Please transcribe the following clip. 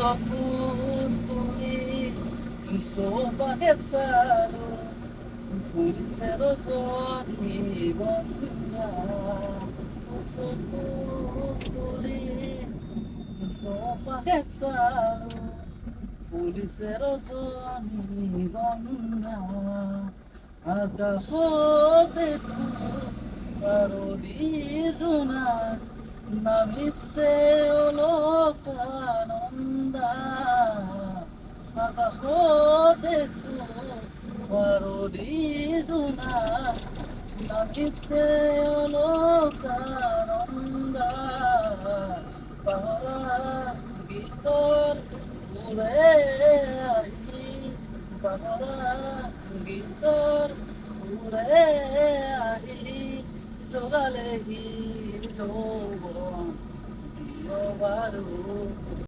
চকু তুলি চৌপাশে চালো ফুলিছে ৰজনী গন্ধা চকু তুলি চৌপাশে চালো ফুলিছে ৰজনী গন্ধা আকাশত দেখো পাৰলি জোনা নামিছে অলকানন্দা আকাশত দেখো পাৰলি জোনা নামিছে অলকানন্দা পাহৰা গীতৰ সুৰে আহি পাহৰা গীতৰ সুৰে আহি জগালেহি যৌৱন প্ৰিয় বাৰু